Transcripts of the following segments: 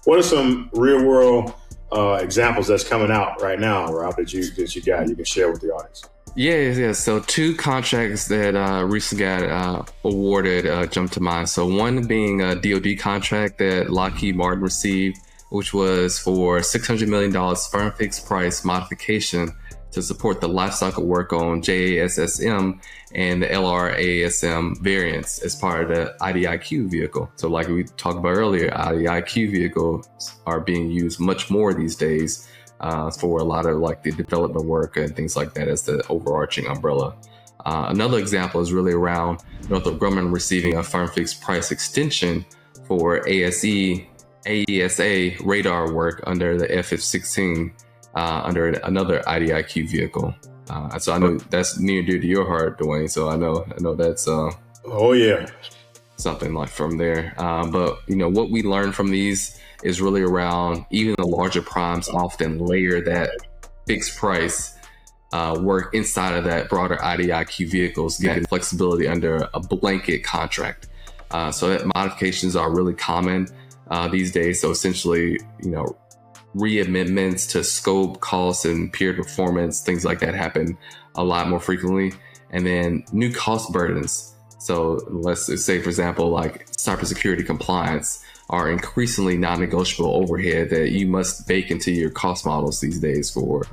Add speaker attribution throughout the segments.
Speaker 1: What are some real world examples that's coming out right now, Rob, that you can share with the audience?
Speaker 2: Yeah. So 2 contracts that recently got awarded jump to mind. So one being a DoD contract that Lockheed Martin received, which was for $600 million firm fixed price modification to support the lifecycle work on JASSM and the LRASM variants as part of the IDIQ vehicle. So like we talked about earlier, IDIQ vehicles are being used much more these days for a lot of like the development work and things like that as the overarching umbrella. Another example is really around Northrop Grumman receiving a firm fixed price extension for AESA radar work under the F-16 under another IDIQ vehicle. So I know that's near and dear to your heart, Dwayne. So I know that's
Speaker 1: oh yeah,
Speaker 2: something like from there. But what we learn from these is really around even the larger primes often layer that fixed price work inside of that broader IDIQ vehicles, getting flexibility under a blanket contract. So that modifications are really common these days. So essentially, reamendments to scope, costs, and period performance, things like that happen a lot more frequently. And then new cost burdens. So let's say, for example, like cybersecurity compliance are increasingly non-negotiable overhead that you must bake into your cost models these days for,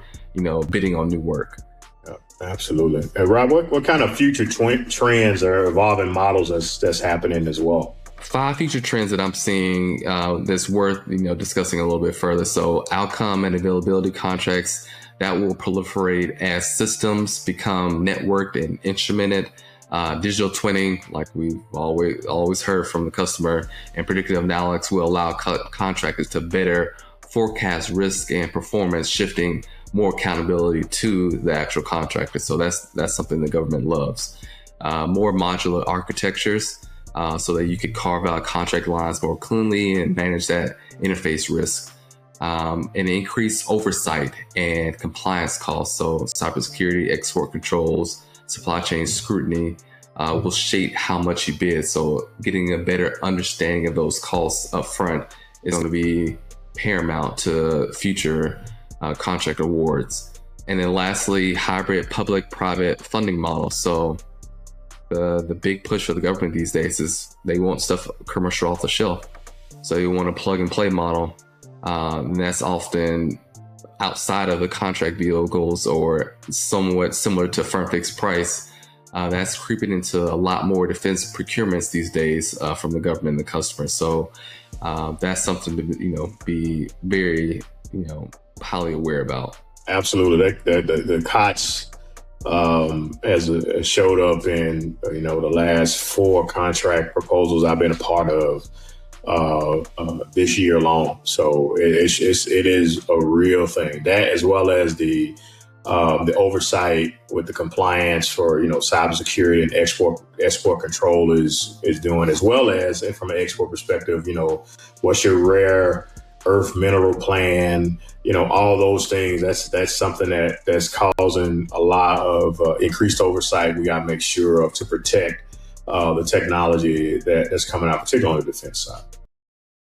Speaker 2: bidding on new work.
Speaker 1: Absolutely. And Rob, what kind of future trends or evolving models that's happening as well?
Speaker 2: 5 future trends that I'm seeing that's worth discussing a little bit further. So outcome and availability contracts that will proliferate as systems become networked and instrumented. Digital twinning, like we've always heard from the customer, and predictive analytics will allow contractors to better forecast risk and performance, shifting more accountability to the actual contractor. So that's something the government loves. More modular architectures. So that you could carve out contract lines more cleanly and manage that interface risk, and increase oversight and compliance costs. So cybersecurity, export controls, supply chain scrutiny will shape how much you bid. So getting a better understanding of those costs up front is going to be paramount to future contract awards. And then lastly, hybrid public-private funding models. So the big push for the government these days is they want stuff commercial off the shelf. So you want a plug and play model. And that's often outside of the contract vehicles or somewhat similar to firm fixed price. That's creeping into a lot more defense procurements these days from the government and the customer. So that's something to be very highly aware about.
Speaker 1: Absolutely. The COTS has showed up in the last 4 contract proposals I've been a part of this year alone. So it is a real thing. That, as well as the oversight with the compliance for cybersecurity and export control is doing, as well as, and from an export perspective, what's your rare earth mineral plan, all those things. That's something that's causing a lot of increased oversight. We got to make sure of to protect the technology that's coming out, particularly on the defense side.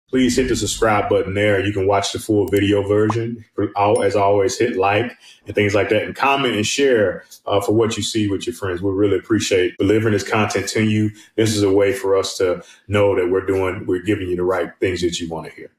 Speaker 1: Please hit the subscribe button there. You can watch the full video version. As always, hit like and things like that, and comment and share for what you see with your friends. We really appreciate delivering this content to you. This is a way for us to know that we're giving you the right things that you want to hear.